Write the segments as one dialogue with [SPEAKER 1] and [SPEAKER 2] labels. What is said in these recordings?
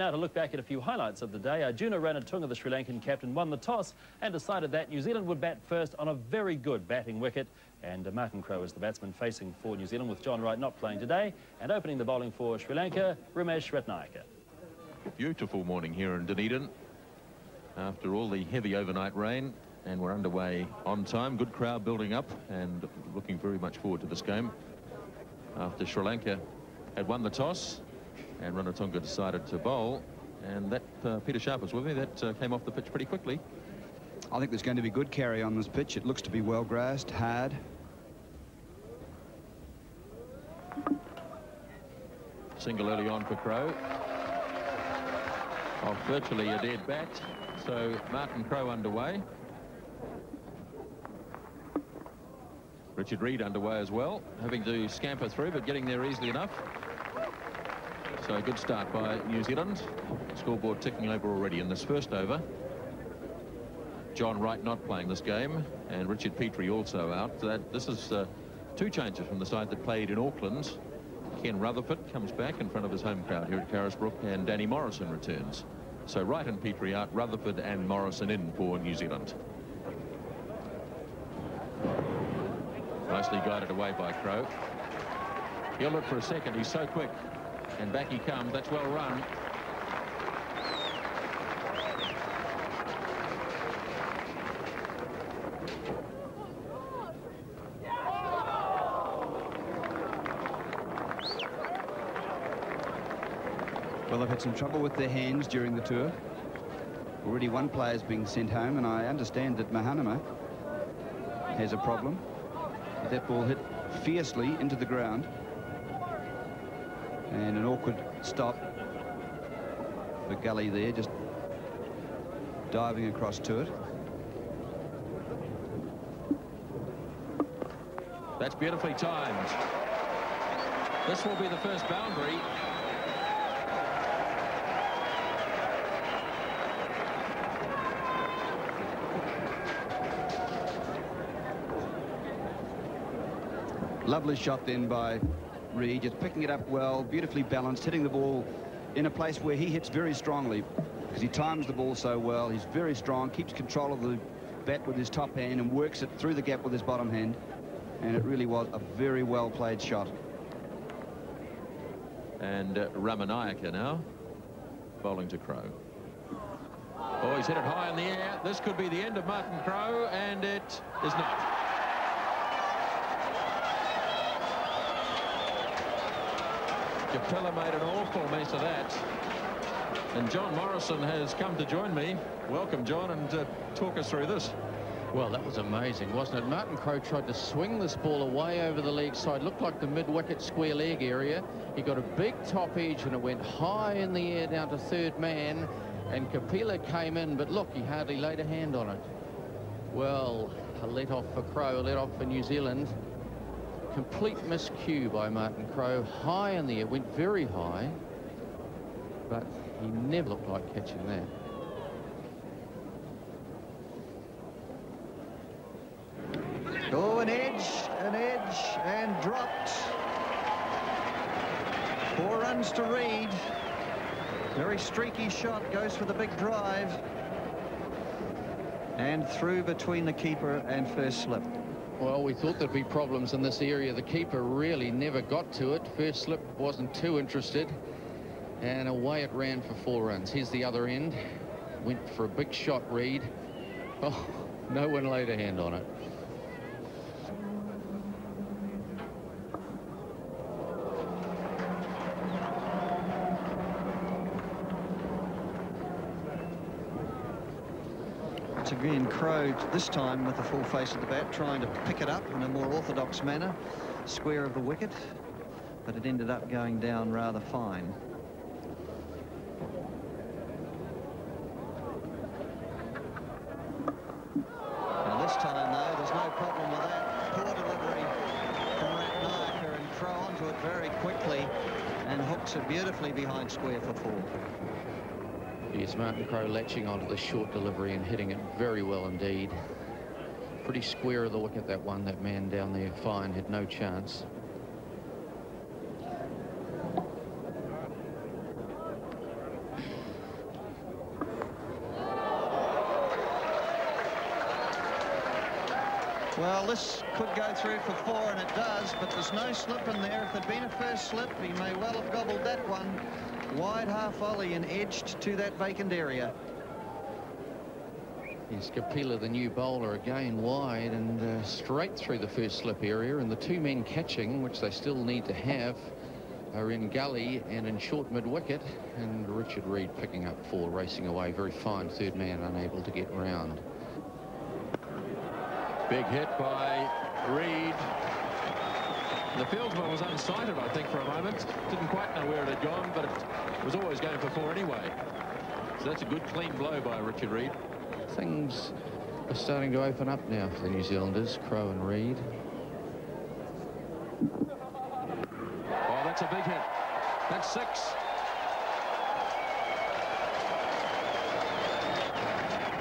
[SPEAKER 1] Now to look back at a few highlights of the day, Arjuna Ranatunga, the Sri Lankan captain, won the toss and decided that New Zealand would bat first on a very good batting wicket. And Martin Crowe is the batsman facing for New Zealand, with John Wright not playing today. And opening the bowling for Sri Lanka, Ramesh Ratnayaka.
[SPEAKER 2] Beautiful morning here in Dunedin after all the heavy overnight rain, and we're underway on time. Good crowd building up and looking very much forward to this game after Sri Lanka had won the toss. And Ranatunga decided to bowl, and that Peter Sharp was with me. That came off the pitch pretty quickly.
[SPEAKER 3] I think there's going to be good carry on this pitch. It looks to be well grassed, hard.
[SPEAKER 2] Single early on for Crowe. Off virtually a dead bat. So Martin Crowe underway. Richard Reid underway as well, having to scamper through, but getting there easily enough. So a good start by New Zealand. Scoreboard ticking over already in this first over. John Wright not playing this game, and Richard Petrie also out. This is two changes from the side that played in Auckland. Ken Rutherford comes back in front of his home crowd here at Carisbrook, and Danny Morrison returns. So Wright and Petrie out, Rutherford and Morrison in for New Zealand. Nicely guided away by Crowe. He'll look for a second, he's so quick. And back he comes. That's well run.
[SPEAKER 3] Well, they've had some trouble with their hands during the tour. Already one player's being sent home, and I understand that Mahanama has a problem. That ball hit fiercely into the ground. And an awkward stop for Gully there, just diving across to it.
[SPEAKER 2] That's beautifully timed. This will be the first boundary.
[SPEAKER 3] Lovely shot then by Reid, just picking it up well, beautifully balanced, hitting the ball in a place where he hits very strongly because he times the ball so well. He's very strong, keeps control of the bat with his top hand and works it through the gap with his bottom hand. And it really was a very well played shot.
[SPEAKER 2] And Ramanayaka now bowling to Crowe. Oh, he's hit it high in the air. This could be the end of Martin Crowe, and it is not. Capella made an awful mess of that. And John Morrison has come to join me. Welcome, John, and talk us through this.
[SPEAKER 4] Well, that was amazing, wasn't it? Martin Crowe tried to swing this ball away over the leg side. Looked like the mid-wicket square leg area. He got a big top edge, and it went high in the air down to third man. And Capella came in, but look, he hardly laid a hand on it. Well, a let-off for Crowe, a let-off for New Zealand. Complete miscue by Martin Crowe. High in the air, went very high, but he never looked like catching that.
[SPEAKER 5] Oh, an edge, and dropped. 4 runs to Reid. Very streaky shot, goes for the big drive. And through between the keeper and first slip.
[SPEAKER 4] Well, we thought there'd be problems in this area. The keeper really never got to it. First slip wasn't too interested. And away it ran for 4 runs. Here's the other end. Went for a big shot, Reid. Oh, no one laid a hand on it.
[SPEAKER 5] Again, Crowe this time with the full face of the bat, trying to pick it up in a more orthodox manner, square of the wicket, but it ended up going down rather fine. Now this time, though, there's no problem with that. Poor delivery from Ratnayaka, and Crowe onto it very quickly and hooks it beautifully behind square for 4.
[SPEAKER 4] Yes, Martin Crowe latching onto the short delivery and hitting it very well indeed. Pretty square of the wicket, that one. That man down there, fine, had no chance.
[SPEAKER 5] Well, this could go through for 4, and it does, but there's no slip in there. If there'd been a first slip, he may well have gobbled that one. Wide half volley and edged to that vacant area.
[SPEAKER 4] Yes, Kapila, the new bowler, again wide and straight through the first slip area, and the two men catching, which they still need to have, are in gully and in short mid-wicket, and Richard Reid picking up 4, racing away. Very fine third man, unable to get round.
[SPEAKER 2] Big hit by Reid. The fieldsman was unsighted, I think, for a moment. Didn't quite know where it had gone, but it was always going for 4 anyway. So that's a good clean blow by Richard Reid.
[SPEAKER 4] Things are starting to open up now for the New Zealanders, Crowe and Reid.
[SPEAKER 2] Oh, that's a big hit. That's 6.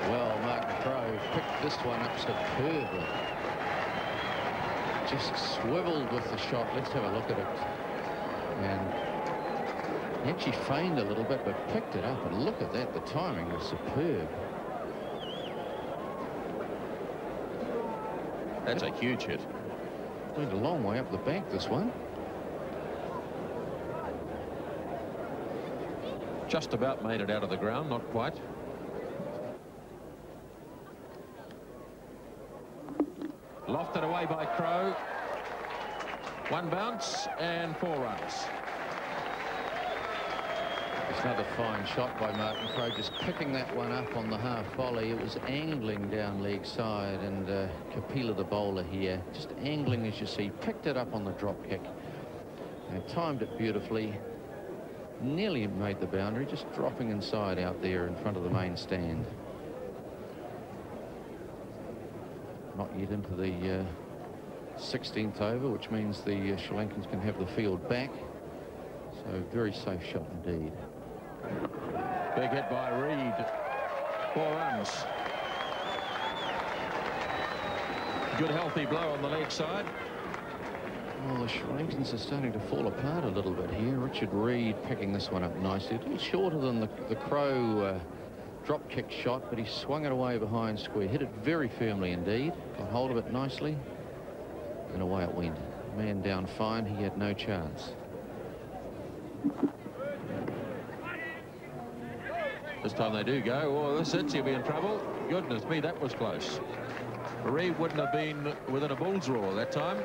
[SPEAKER 4] Well, Martin Crowe picked this one up superbly. Just swiveled with the shot. Let's have a look at it. And he actually feigned a little bit, but picked it up. And look at that. The timing was superb.
[SPEAKER 2] That's a huge hit.
[SPEAKER 4] Went a long way up the bank, this one.
[SPEAKER 2] Just about made it out of the ground, not quite. Lofted away by Crowe. 1 bounce and 4 runs.
[SPEAKER 4] It's another fine shot by Martin Crowe, just picking that one up on the half volley. It was angling down leg side, and Kapila, the bowler here, just angling as you see, picked it up on the drop kick and timed it beautifully. Nearly made the boundary, just dropping inside out there in front of the main stand. Not yet into the 16th over, which means the Sri Lankans can have the field back. So very safe shot indeed.
[SPEAKER 2] Big hit by Reid. 4 runs. Good healthy blow on the leg side.
[SPEAKER 4] Well, the Sri Lankans are starting to fall apart a little bit here. Richard Reid picking this one up nicely. A little shorter than the Crowe drop kick shot, but he swung it away behind square. Hit it very firmly indeed. Got hold of it nicely. And away it went. Man down fine. He had no chance.
[SPEAKER 2] This time they do go. Oh, this hits, he'll be in trouble. Goodness me, that was close. Reid wouldn't have been within a bull's roar that time.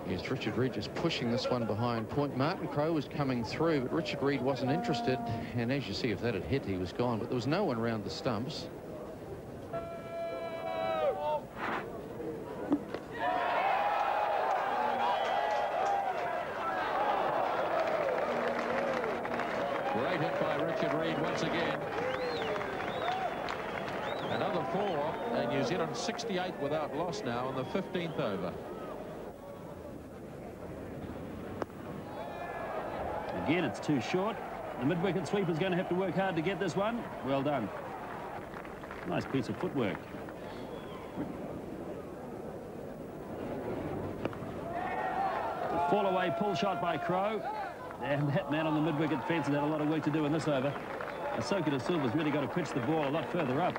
[SPEAKER 4] Yes, Richard Reid just pushing this one behind point. Martin Crowe was coming through, but Richard Reid wasn't interested. And as you see, if that had hit, he was gone. But there was no one around the stumps.
[SPEAKER 2] Great hit by Richard Reid once again. Another 4, and New Zealand 68 without loss now on the 15th over.
[SPEAKER 1] Again, it's too short. The mid-wicket sweeper's going to have to work hard to get this one. Well done. Nice piece of footwork. Fall away pull shot by Crowe. And that man on the mid-wicket fence has had a lot of work to do in this over. Ahsoka De Silva's really got to pitch the ball a lot further up.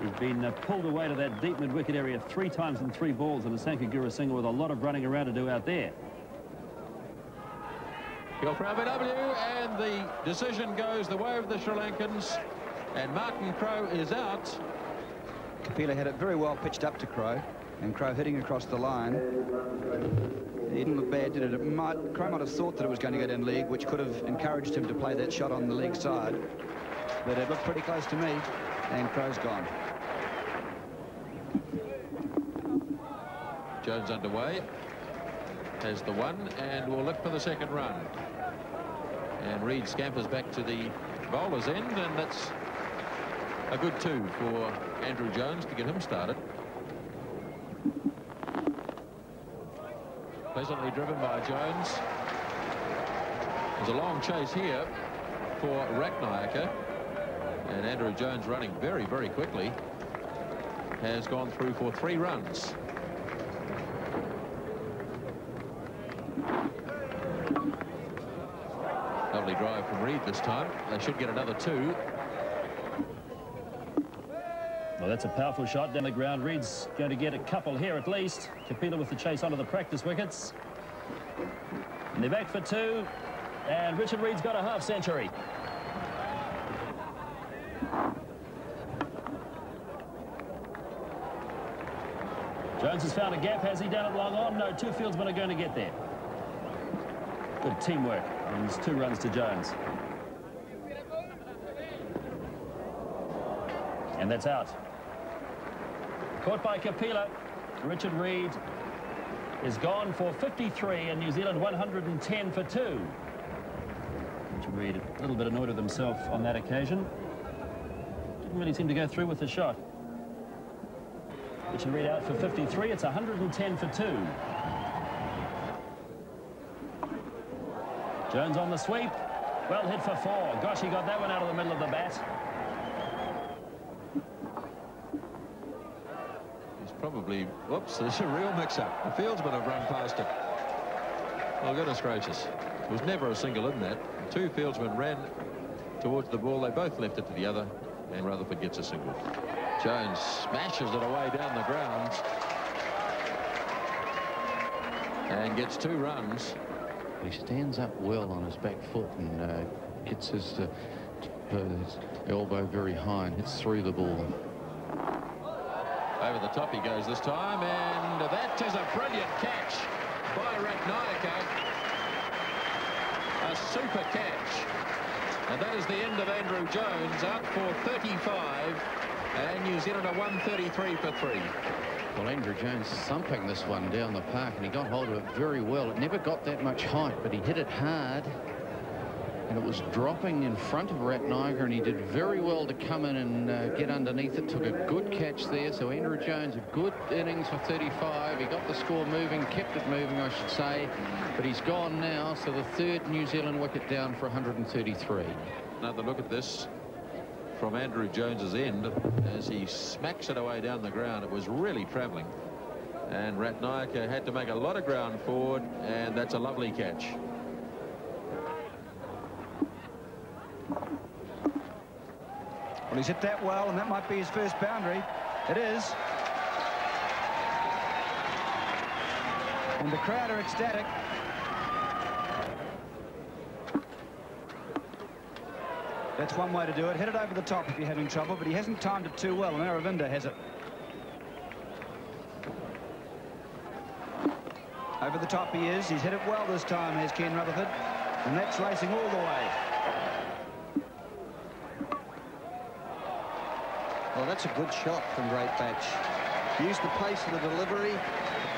[SPEAKER 1] He's been pulled away to that deep mid-wicket area 3 times in 3 balls, and Asanka Gurasinghe with a lot of running around to do out there.
[SPEAKER 2] Kill for LBW, and the decision goes the way of the Sri Lankans, and Martin Crowe is out.
[SPEAKER 3] Kapila had it very well pitched up to Crowe, and Crowe hitting across the line. He didn't look bad, did it? Crowe might have thought that it was going to go down leg, which could have encouraged him to play that shot on the leg side. But it looked pretty close to me, and Crowe's gone.
[SPEAKER 2] Jones underway. Has the 1, and will look for the 2nd run. And Reid scampers back to the bowler's end, and that's a good 2 for Andrew Jones to get him started. Pleasantly driven by Jones. There's a long chase here for Ratnayaka, and Andrew Jones running very, very quickly has gone through for 3 runs. Lovely drive from Reid this time. They should get another 2.
[SPEAKER 1] Well, that's a powerful shot down the ground. Reid's going to get a couple here at least. Kapila with the chase onto the practice wickets. And they're back for two. And Richard Reid's got a half century. Jones has found a gap. Has he done it long on? No, two fieldsmen are going to get there. Good teamwork. And there's 2 runs to Jones. And that's out. Caught by Kapila. Richard Reid is gone for 53 and New Zealand 110 for 2. Richard Reid a little bit annoyed with himself on that occasion. Didn't really seem to go through with the shot. Richard Reid out for 53. It's 110 for 2. Jones on the sweep. Well hit for 4. Gosh, he got that one out of the middle of the bat.
[SPEAKER 2] He's probably, whoops, there's a real mix-up. The fieldsmen have run past it. Oh, goodness gracious. There was never a single in that. 2 fieldsmen ran towards the ball. They both left it to the other, and Rutherford gets a single. Jones smashes it away down the ground and gets 2 runs.
[SPEAKER 4] He stands up well on his back foot and gets his elbow very high and hits through the ball.
[SPEAKER 2] Over the top he goes this time, and that is a brilliant catch by Ratnayaka. A super catch. And that is the end of Andrew Jones, out for 35, and New Zealand are 133 for 3.
[SPEAKER 4] Well, Andrew Jones thumping this one down the park, and he got hold of it very well. It never got that much height, but he hit it hard, and it was dropping in front of Ratnayaka, and he did very well to come in and get underneath it. Took a good catch there. So Andrew Jones, a good innings for 35. He got the score moving, kept it moving, I should say, but he's gone now. So the 3rd New Zealand wicket down for 133.
[SPEAKER 2] Another look at this from Andrew Jones's end as he smacks it away down the ground. It was really travelling, and Ratnayaka had to make a lot of ground forward, and that's a lovely catch.
[SPEAKER 3] Well, he's hit that well, and that might be his first boundary. It is. And the crowd are ecstatic. That's one way to do it. Hit it over the top if you're having trouble, but he hasn't timed it too well, and Aravinda has it. Over the top he is. He's hit it well this time, has Ken Rutherford, and that's racing all the way.
[SPEAKER 5] Well, that's a good shot from Great Batch. Used the pace of the delivery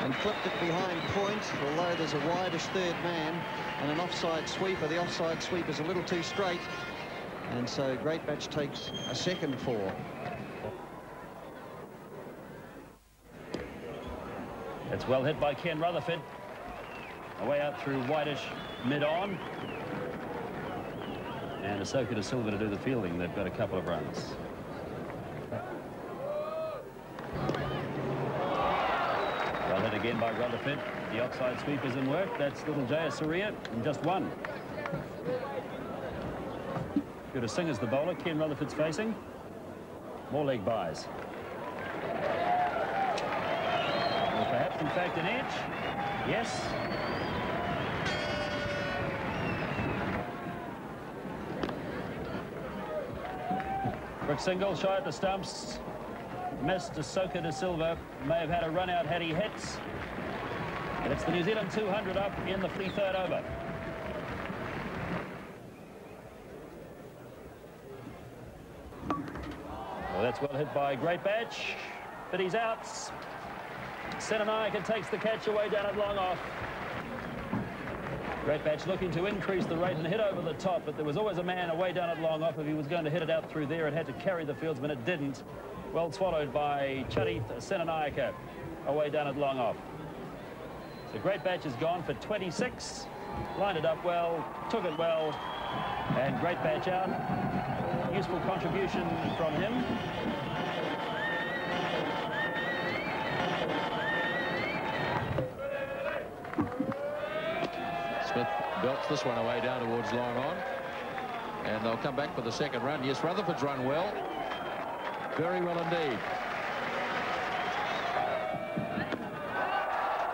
[SPEAKER 5] and flipped it behind point, although there's a wideish 3rd man and an offside sweeper. The offside sweep is a little too straight, and so Great Batch takes a second 4.
[SPEAKER 1] It's well hit by Ken Rutherford. Away out through whitish mid-on. And Ahsoka De Silva to do the fielding. They've got a couple of runs. Well hit again by Rutherford. The offside sweep is in work. That's little Jayasuriya, and just 1. Good to sing as the bowler. Ken Rutherford's facing. More leg buys. Or perhaps, in fact, an edge. Yes. Quick single, shy at the stumps. Missed. Ahsoka De Silva may have had a run out had he hits. And it's the New Zealand 200 up in the 3rd over. Well, that's well hit by Great Batch, but he's out. Senanayake takes the catch away down at long off. Great Batch looking to increase the rate and hit over the top, but there was always a man away down at long off if he was going to hit it out through there and had to carry the fieldsman. It didn't. Well swallowed by Charith Senanayake away down at long off. So Great Batch is gone for 26. Lined it up well, took it well, and Great Batch out. Useful contribution from him.
[SPEAKER 2] Smith belts this one away down towards long on, and they'll come back for the 2nd run. Yes, Rutherford's run well. very well indeed.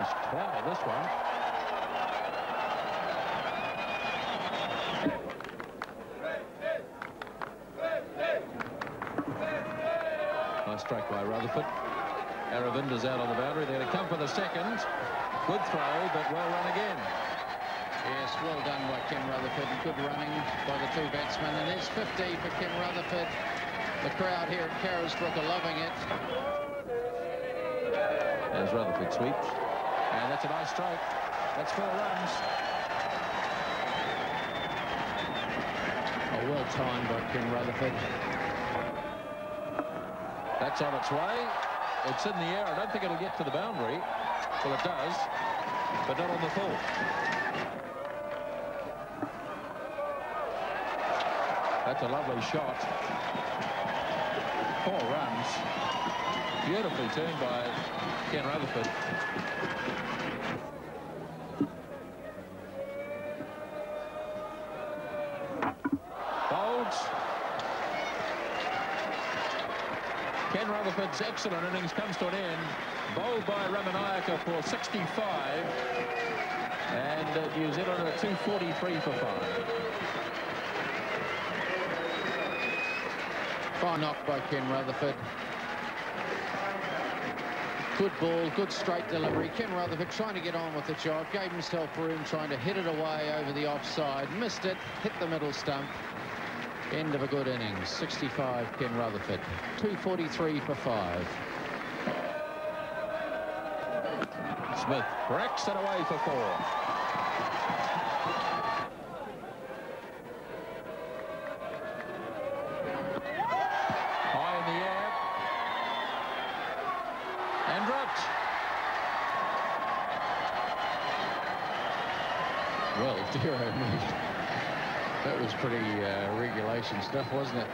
[SPEAKER 2] It's 12, this one. Nice strike by Rutherford. Aravinda's out on the boundary. They're going to come for the second. Good throw, but well run again.
[SPEAKER 4] Yes, well done by Ken Rutherford. Good running by the two batsmen. And there's 50 for Ken Rutherford. The crowd here at Carisbrook are loving it.
[SPEAKER 2] There's Rutherford sweeps. And that's a nice stroke. That's 4 runs.
[SPEAKER 4] Oh, well timed by Ken Rutherford.
[SPEAKER 2] That's on its way. It's in the air. I don't think it'll get to the boundary. Well, it does, but not on the full. That's a lovely shot. 4 runs. Beautifully turned by Ken Rutherford. Bowled. Ken Rutherford's excellent innings comes to an end. Bowled by Ramanayaka for 65. And New Zealand are 243 for 5.
[SPEAKER 4] Fine knock by Ken Rutherford. Good ball, good straight delivery. Ken Rutherford trying to get on with the job. Gave himself room, trying to hit it away over the offside. Missed it, hit the middle stump. End of a good innings. 65, Ken Rutherford. 243 for 5.
[SPEAKER 2] Smith breaks it away for 4. High in the air. And dropped.
[SPEAKER 4] Well, dear me. That was pretty regulation stuff, wasn't it?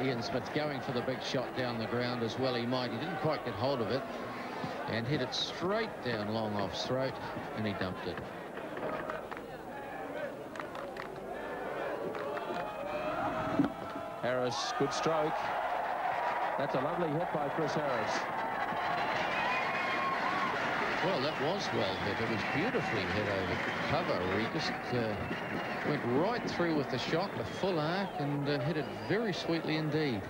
[SPEAKER 4] Ian Smith going for the big shot down the ground as well he might. He didn't quite get hold of it and hit it straight down long off's throat, and he dumped it.
[SPEAKER 2] Harris, good stroke. That's a lovely hit by Chris Harris.
[SPEAKER 4] Well, that was well hit. It was beautifully hit over cover. He just went right through with the shot, the full arc, and hit it very sweetly indeed.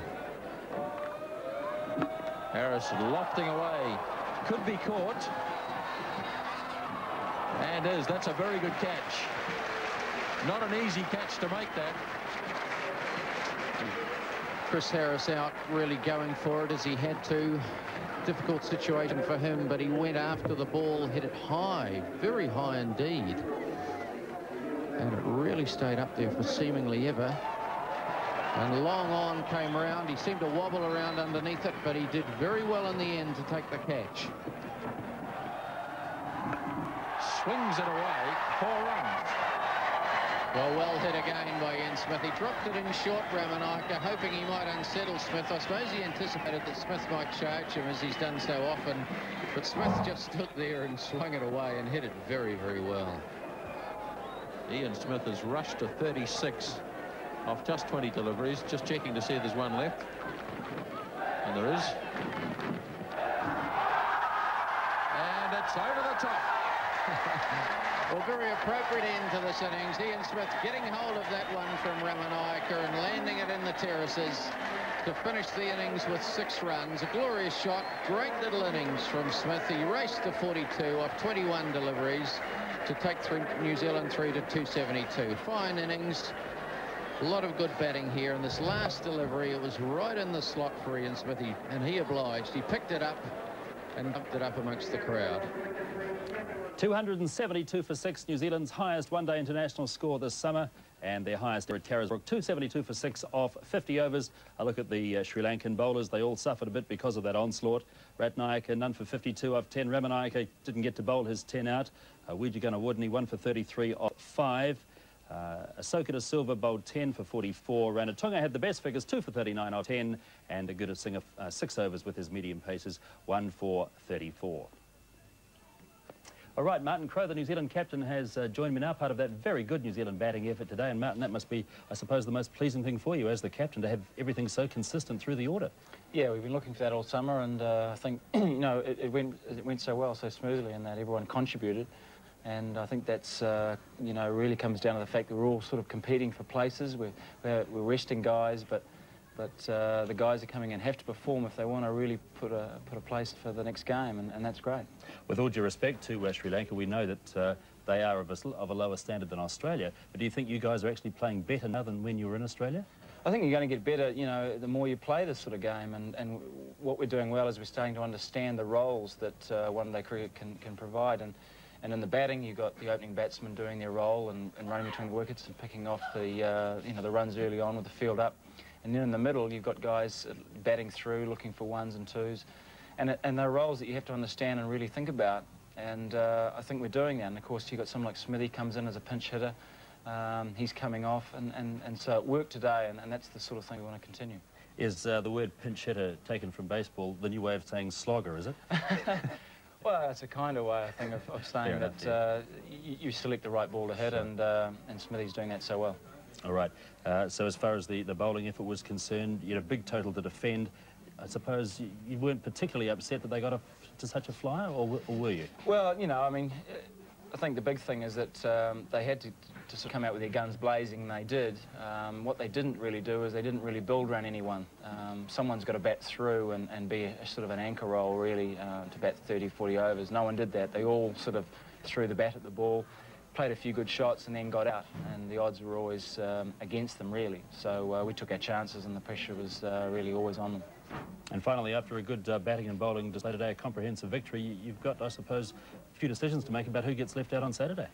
[SPEAKER 2] Harris lofting away. Could be caught. And is. That's a very good catch. Not an easy catch to make that.
[SPEAKER 4] Chris Harris out, really going for it as he had to. Difficult situation for him, but he went after the ball, hit it high, very high indeed. And it really stayed up there for seemingly ever. And long on came around. He seemed to wobble around underneath it, but he did very well in the end to take the catch.
[SPEAKER 2] Swings it away. 4 runs.
[SPEAKER 4] Well hit again by Ian Smith. He dropped it in short, Ramanayaka, hoping he might unsettle Smith. I suppose he anticipated that Smith might charge him, as he's done so often. But Smith just stood there and swung it away and hit it very, very well.
[SPEAKER 2] Ian Smith has rushed to 36 off just 20 deliveries. Just checking to see if there's one left. And there is. And it's over the top.
[SPEAKER 4] Well, very appropriate end to this innings. Ian Smith getting hold of that one from Ramanayaka and landing it in the terraces to finish the innings with 6 runs. A glorious shot. Great little innings from Smith. He raced to 42 off 21 deliveries to take New Zealand through to 272. Fine innings. A lot of good batting here. And this last delivery, it was right in the slot for Ian Smith, and he obliged. He picked it up and dumped it up amongst the crowd.
[SPEAKER 1] 272 for 6, New Zealand's highest one-day international score this summer, and their highest ever at Carisbrook. 272 for 6 off 50 overs. A look at the Sri Lankan bowlers. They all suffered a bit because of that onslaught. Ratnayaka, none for 52 off 10. Ramanayaka didn't get to bowl his 10 out. Wijagunawardene, 1 for 33 off 5. Asoka de Silva bowled 10 for 44. Ranatunga had the best figures, 2 for 39 off 10. And Gurusingha 6 overs with his medium paces, 1 for 34. All right, Martin Crowe, the New Zealand captain, has joined me now, part of that very good New Zealand batting effort today. And Martin, that must be, I suppose, the most pleasing thing for you as the captain, to have everything so consistent through the order. Yeah, we've been looking for that all summer, and I think, you know, it went so well, so smoothly, and that everyone contributed. And I think that's, you know, really comes down to the fact that we're all sort of competing for places. We're resting guys, but the guys are coming in have to perform if they want to really put a place for the next game, and that's great. With all due respect to Sri Lanka, we know that they are of a lower standard than Australia. But do you think you guys are actually playing better now than when you were in Australia? I think you're going to get better, you know, the more you play this sort of game. And what we're doing well is we're starting to understand the roles that one-day cricket can provide. And in the batting, you've got the opening batsman doing their role and running between the wickets and picking off the, you know, the runs early on with the field up. And then in the middle, you've got guys batting through, looking for ones and twos. And they're roles that you have to understand and really think about. And I think we're doing that. And of course, you've got someone like Smithy comes in as a pinch hitter. He's coming off. And so it worked today, and that's the sort of thing we want to continue. Is the word pinch hitter taken from baseball the new way of saying slogger, is it? Well, it's a kind of way, I think, of saying that you select the right ball to hit, sure. And Smithy's doing that so well. All right. So as far as the bowling effort was concerned, you had a big total to defend. I suppose you weren't particularly upset that they got to such a flyer, or were you? Well, you know, I mean, I think the big thing is that they had to sort of come out with their guns blazing, and they did. What they didn't really do is they didn't really build around anyone. Someone's got to bat through and be a sort of an anchor role, really, to bat 30, 40 overs. No one did that. They all sort of threw the bat at the ball, played a few good shots and then got out, and the odds were always against them, really. So we took our chances, and the pressure was really always on them. And finally, after a good batting and bowling display today, a comprehensive victory, you've got, I suppose, a few decisions to make about who gets left out on Saturday.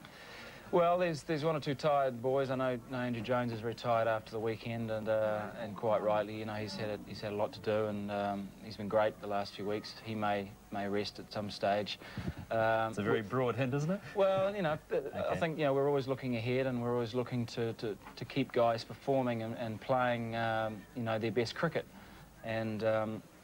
[SPEAKER 1] Well, there's one or two tired boys. I know Andrew Jones is very tired after the weekend, and quite rightly. You know, he's had a lot to do, and he's been great the last few weeks. He may rest at some stage. It's a very broad hint, isn't it? Well, you know, okay. I think, you know, we're always looking ahead, and we're always looking to keep guys performing and playing, you know, their best cricket. And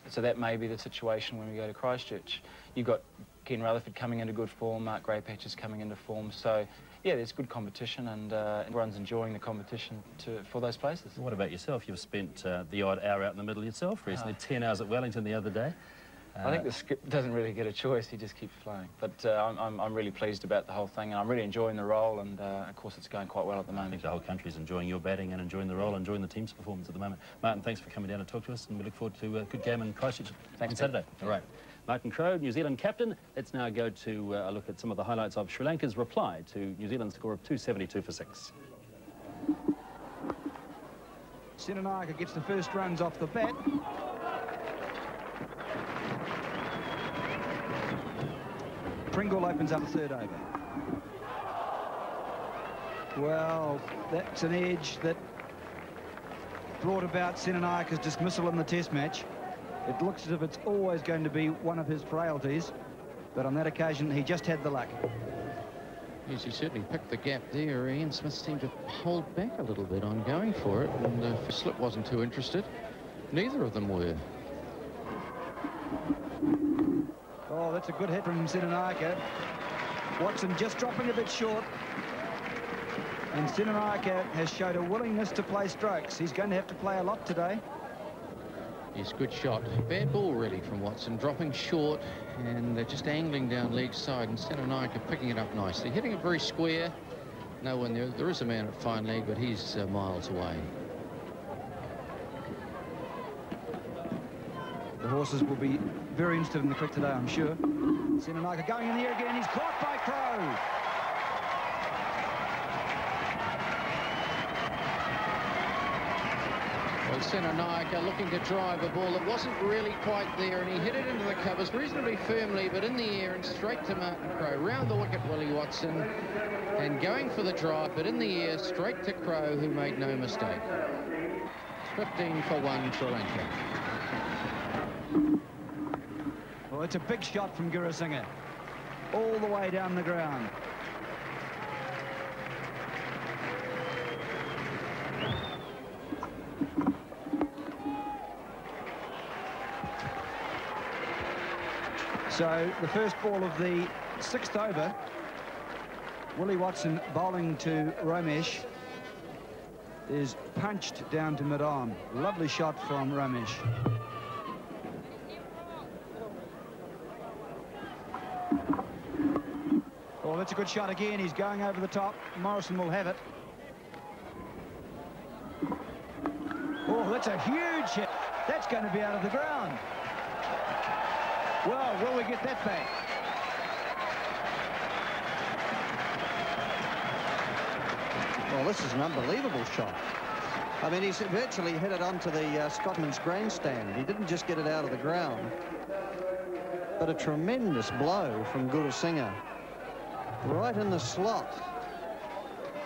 [SPEAKER 1] so that may be the situation when we go to Christchurch. You've got Ken Rutherford coming into good form, Mark Greypatch is coming into form. So, yeah, there's good competition, and everyone's enjoying the competition for those places. What about yourself? You've spent the odd hour out in the middle yourself recently, 10 hours at Wellington the other day. I think the script doesn't really get a choice, he just keeps flying. But I'm really pleased about the whole thing, and I'm really enjoying the role, and of course it's going quite well at the moment. I think the whole country's enjoying your batting and enjoying the role, enjoying the team's performance at the moment. Martin, thanks for coming down to talk to us, and we look forward to a good game in Christchurch on Saturday. All right. Martin Crowe, New Zealand captain. Let's now go to a look at some of the highlights of Sri Lanka's reply to New Zealand's score of 272 for 6.
[SPEAKER 3] Senanayake gets the first runs off the bat. Pringle opens up the third over. Well, that's an edge that brought about Senanayake's dismissal in the Test match. It looks as if it's always going to be one of his frailties, but on that occasion he just had the luck.
[SPEAKER 4] Yes, he certainly picked the gap there. Ian Smith seemed to hold back a little bit on going for it, and Slip wasn't too interested. Neither of them were.
[SPEAKER 3] Oh, that's a good hit from Senanayake. Watson just dropping a bit short. And Senanayake has showed a willingness to play strokes. He's going to have to play a lot today.
[SPEAKER 4] Yes, good shot. Bad ball, really, from Watson. Dropping short and just angling down leg side. And Senanayake picking it up nicely. Hitting it very square. No one there. There is a man at fine leg, but he's miles away.
[SPEAKER 3] The horses will be very interested in the cricket today, I'm sure. Senanayake going in the air again. He's caught by Crowe.
[SPEAKER 4] Well, Senanayake looking to drive a ball that wasn't really quite there, and he hit it into the covers reasonably firmly, but in the air and straight to Martin Crowe. Round the wicket, Willie Watson, and going for the drive, but in the air, straight to Crowe, who made no mistake. 15 for 1, Sri Lanka.
[SPEAKER 3] Well, it's a big shot from Gurusingha, all the way down the ground. So the first ball of the sixth over. Willie Watson bowling to Ramesh is punched down to mid-arm. Lovely shot from Ramesh. Oh, that's a good shot again. He's going over the top. Morrison will have it. Oh, that's a huge hit. That's going to be out of the ground. Well, will we get that back?
[SPEAKER 5] Well, this is an unbelievable shot. I mean, he's virtually hit it onto the Scotland's grandstand. He didn't just get it out of the ground, but a tremendous blow from Guru Singh. Right in the slot.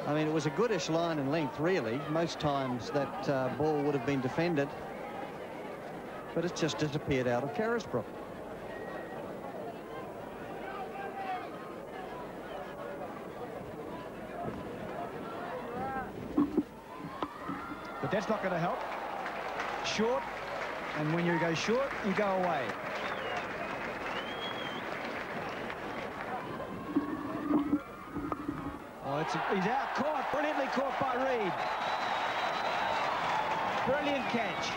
[SPEAKER 5] I mean, it was a goodish line and length, really. Most times that ball would have been defended, but it's just disappeared out of Carisbrook.
[SPEAKER 3] But that's not going to help. Short, and when you go short, you go away. Oh, he's out, caught, brilliantly caught by Reid. Brilliant catch.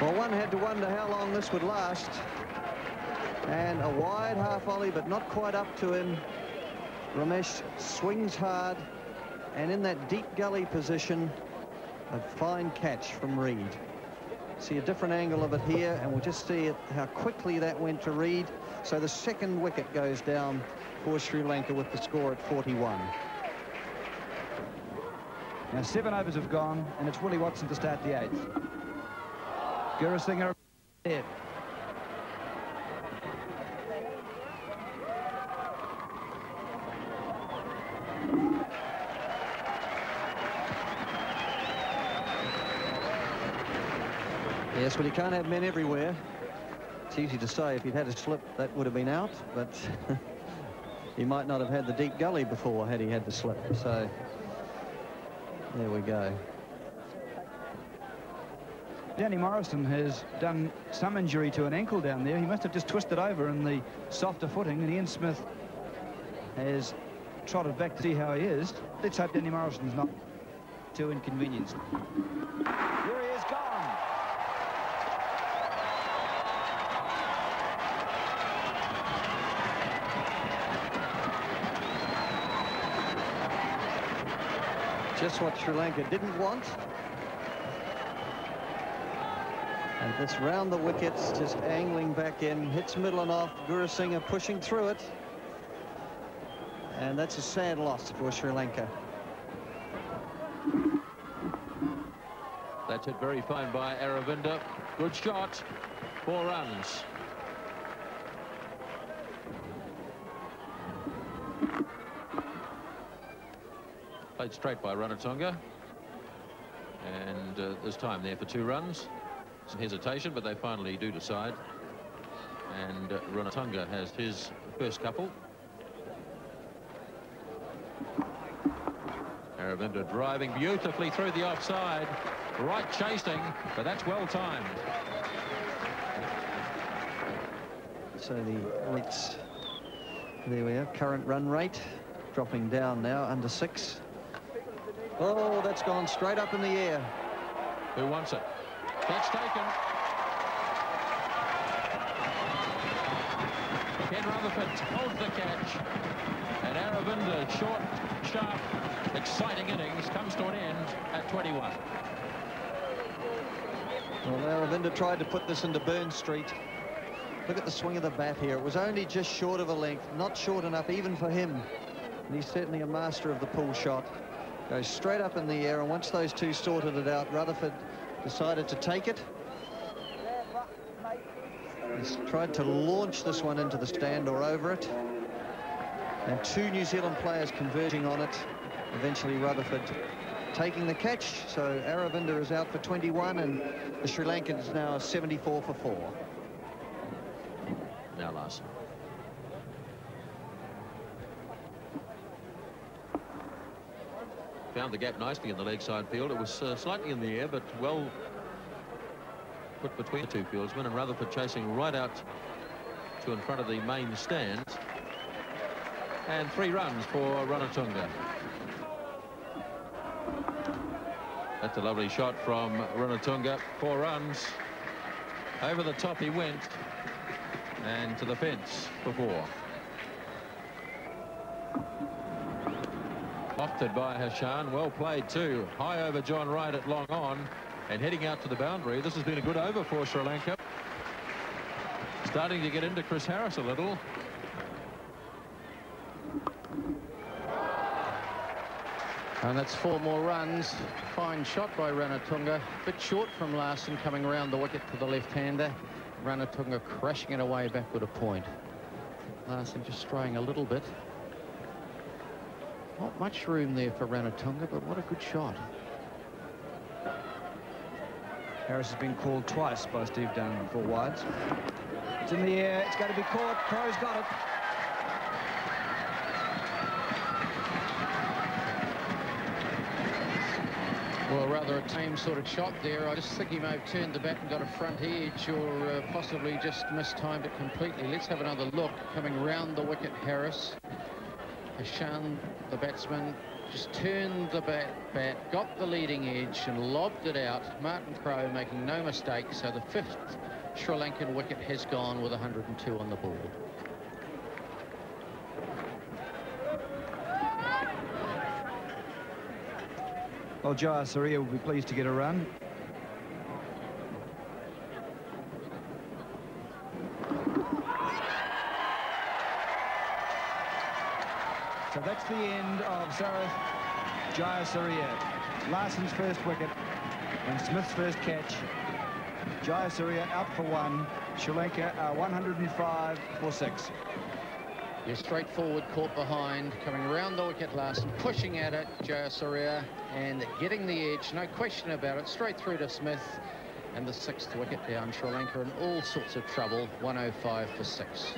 [SPEAKER 5] Well, one had to wonder how long this would last. And a wide half volley, but not quite up to him. Ramesh swings hard, and in that deep gully position, a fine catch from Reid. See a different angle of it here, and we'll just see how quickly that went to Reid. So the second wicket goes down for Sri Lanka with the score at 41.
[SPEAKER 3] Now 7 overs have gone, and it's Willie Watson to start the 8th. Guru Singh there.
[SPEAKER 5] Yes, well, you can't have men everywhere. It's easy to say if he'd had a slip, that would have been out, but he might not have had the deep gully before had he had the slip. So there we go.
[SPEAKER 3] Danny Morrison has done some injury to an ankle down there. He must have just twisted over in the softer footing, and Ian Smith has trotted back to see how he is. Let's hope Danny Morrison's not too inconvenienced. Here he is, gone.
[SPEAKER 5] Just what Sri Lanka didn't want. And this round the wickets, just angling back in, hits middle and off. Guru Singh pushing through it. And that's a sad loss for Sri Lanka.
[SPEAKER 2] That's hit very fine by Aravinda. Good shot. 4 runs. Played straight by Ranatunga. And there's time there for 2 runs. Some hesitation, but they finally do decide. And Ranatunga has his first couple. Aravinda driving beautifully through the offside. Right chasing, but that's well timed.
[SPEAKER 5] So the rates, there we are, current run rate dropping down now under 6. Oh, that's gone straight up in the air.
[SPEAKER 2] Who wants it? That's taken. Ken Rutherford holds the catch. And Aravinda, short, sharp, exciting innings, comes to an end at 21.
[SPEAKER 5] Well, Aravinda tried to put this into Burn Street. Look at the swing of the bat here. It was only just short of a length, not short enough even for him. And he's certainly a master of the pull shot. Goes straight up in the air, and once those two sorted it out, Rutherford decided to take it. He's tried to launch this one into the stand or over it. And 2 New Zealand players converging on it. Eventually Rutherford taking the catch. So Aravinda is out for 21, and the Sri Lankans now 74 for 4.
[SPEAKER 2] Now Larson. Found the gap nicely in the leg side field. It was slightly in the air, but well put between the two fieldsmen, and Rutherford chasing right out to in front of the main stand. And 3 runs for Ranatunga. That's a lovely shot from Ranatunga. 4 runs. Over the top he went, and to the fence for 4. Lofted by Hashan. Well played too. High over John Wright at long on, and heading out to the boundary. This has been a good over for Sri Lanka. Starting to get into Chris Harris a little.
[SPEAKER 4] And that's 4 more runs. Fine shot by Ranatunga. Bit short from Larson coming around the wicket to the left-hander. Ranatunga crashing it away backward a point. Larson just straying a little bit. Not much room there for Ranatunga, but what a good shot.
[SPEAKER 3] Harris has been called twice by Steve Dunn for wides. It's in the air. It's going to be caught. Crowe's got it.
[SPEAKER 4] Well, rather a tame sort of shot there. I just think he may have turned the bat and got a front edge, or possibly just mistimed it completely. Let's have another look. Coming round the wicket, Harris. Hashan, the batsman, just turned the bat, got the leading edge and lobbed it out. Martin Crowe making no mistake, so the 5th Sri Lankan wicket has gone with 102 on the board.
[SPEAKER 3] Well, Jayasuriya will be pleased to get a run. So that's the end of Sarath Jayasuriya. Larson's first wicket and Smith's first catch. Jayasuriya out for 1. Sri Lanka 105 for 6.
[SPEAKER 4] Yeah, straightforward, caught behind, coming around the wicket, Larson pushing at it, Jayasuriya, and getting the edge, no question about it, straight through to Smith, and the 6th wicket down. Sri Lanka in all sorts of trouble, 105 for 6.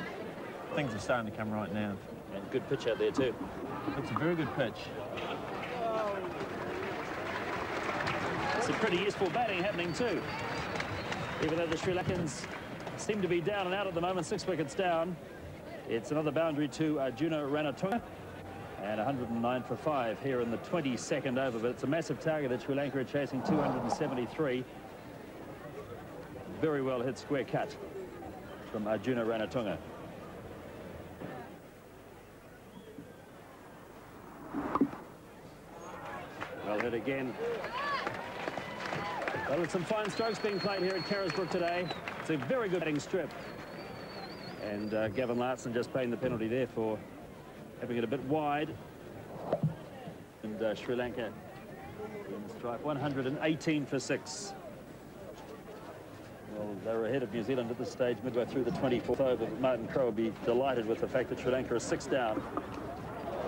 [SPEAKER 6] Things are starting to come right now.
[SPEAKER 1] And good pitch out there too.
[SPEAKER 6] It's a very good pitch.
[SPEAKER 1] Some pretty useful batting happening too. Even though the Sri Lankans seem to be down and out at the moment, 6 wickets down. It's another boundary to Arjuna Ranatunga, and 109 for 5 here in the 22nd over. But it's a massive target that Sri Lanka are chasing, 273. Very well hit square cut from Arjuna Ranatunga. Well hit again. Well, with some fine strokes being played here at Carisbrook today. It's a very good batting strip. And Gavin Larson just paying the penalty there for having it a bit wide. And Sri Lanka in the strike, 118 for 6. Well, they were ahead of New Zealand at this stage, midway through the 24th over. But Martin Crowe will be delighted with the fact that Sri Lanka is 6 down.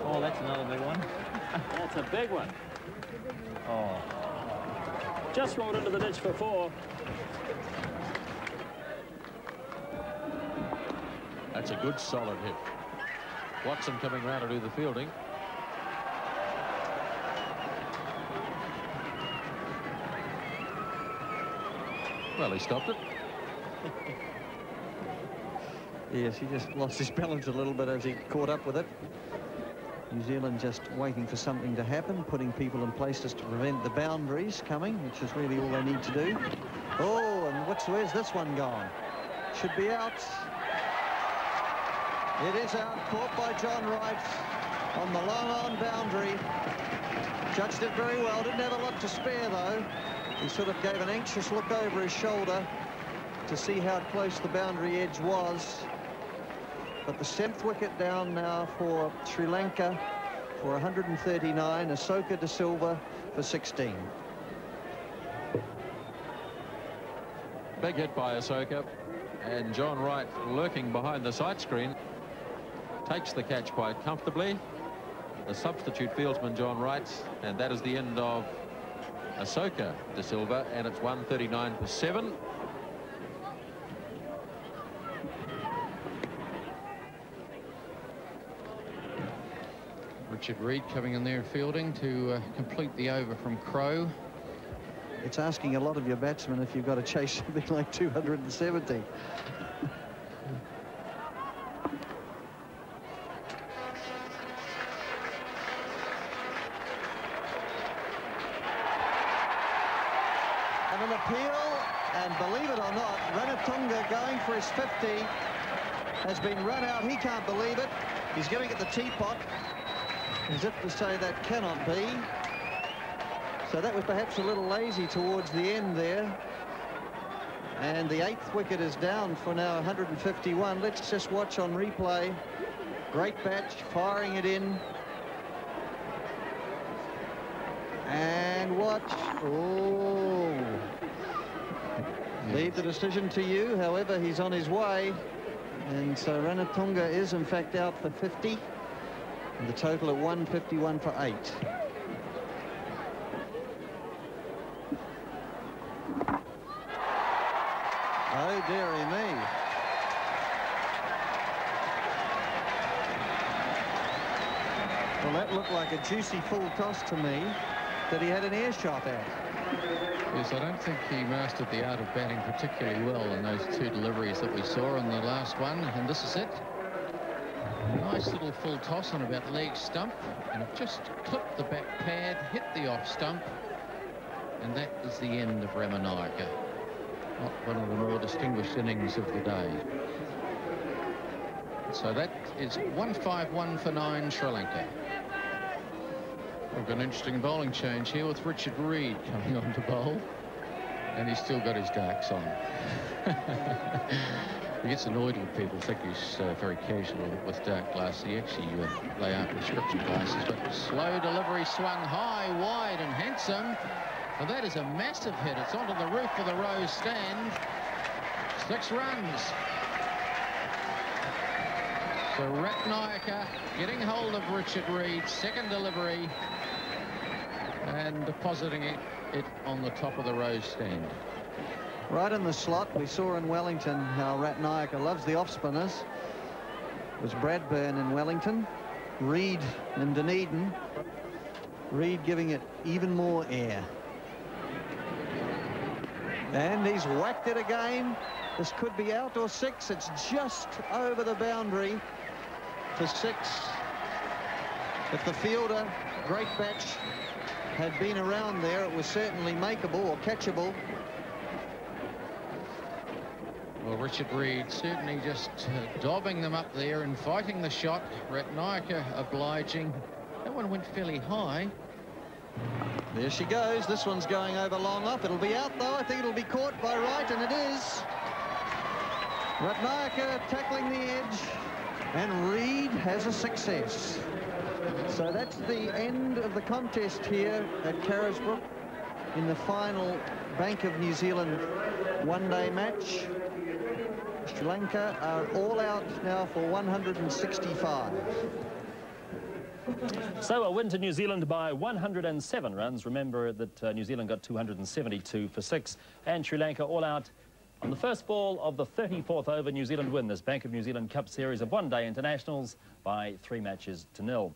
[SPEAKER 6] Oh, that's another big one.
[SPEAKER 1] That's a big one.
[SPEAKER 6] Oh.
[SPEAKER 1] Just rolled into the ditch for 4.
[SPEAKER 2] That's a good solid hit. Watson coming round to do the fielding. Well, he stopped it.
[SPEAKER 5] Yes, he just lost his balance a little bit as he caught up with it. New Zealand just waiting for something to happen, putting people in places to prevent the boundaries coming, which is really all they need to do. Oh, and where's this one gone? Should be out. It is out, caught by John Wright on the long-on boundary. Judged it very well, didn't have a lot to spare though. He sort of gave an anxious look over his shoulder to see how close the boundary edge was. But the 7th wicket down now for Sri Lanka for 139, Asoka De Silva for 16.
[SPEAKER 2] Big hit by Asoka, and John Wright lurking behind the sight screen takes the catch quite comfortably. The substitute fieldsman John Wright, and that is the end of Asoka De Silva, and it's 139 for 7.
[SPEAKER 4] Richard Reid coming in there fielding to complete the over from Crowe.
[SPEAKER 5] it's asking a lot of your batsmen if you've got to chase something like 270. And an appeal, and believe it or not, Ranatunga going for his 50 has been run out. He can't believe it. He's giving it the teapot, as if to say that cannot be. So that was perhaps a little lazy towards the end there. And the 8th wicket is down for now 151. Let's just watch on replay. Great batch, firing it in. And watch. Oh. Leave the decision to you. However, he's on his way. And so Ranatunga is, in fact, out for 50. And the total at 151 for 8. Oh, dearie me. Well, that looked like a juicy full toss to me that he had an air shot at.
[SPEAKER 4] Yes, I don't think he mastered the art of batting particularly well in those 2 deliveries that we saw in the last one, and this is it. Nice little full toss on about leg stump, and it just clipped the back pad, hit the off stump, and that is the end of Ramanayaka. Not one of the more distinguished innings of the day. So that is 151 for 9, Sri Lanka. We've got an interesting bowling change here with Richard Reid coming on to bowl, and he's still got his darks on. He gets annoyed when people think he's very casual with dark glasses. He actually, they are prescription glasses. But slow delivery, swung high, wide and handsome. And that is a massive hit. It's onto the roof of the Rose stand. 6 runs. So Ratnayaka getting hold of Richard Reid, second delivery, and depositing it on the top of the Rose stand.
[SPEAKER 5] Right in the slot. We saw in Wellington how Ratnayaka loves the off-spinners. It was Bradburn in Wellington, Reid in Dunedin. Reid giving it even more air. And he's whacked it again. This could be out or 6. It's just over the boundary for 6. If the fielder, Great Batch, had been around there, it was certainly makeable or catchable.
[SPEAKER 4] Well, Richard Reid certainly just dobbing them up there, inviting the shot. Ratnayaka obliging. That one went fairly high.
[SPEAKER 5] There she goes. This one's going over long off. It'll be out, though. I think it'll be caught by Wright, and it is. Ratnayaka tackling the edge, and Reid has a success. So that's the end of the contest here at Carisbrook in the final Bank of New Zealand one-day match. Sri Lanka are all out now for 165.
[SPEAKER 1] So a win to New Zealand by 107 runs. Remember that New Zealand got 272 for 6, and Sri Lanka all out on the first ball of the 34th over. New Zealand win this Bank of New Zealand Cup series of one-day internationals by 3 matches to 0.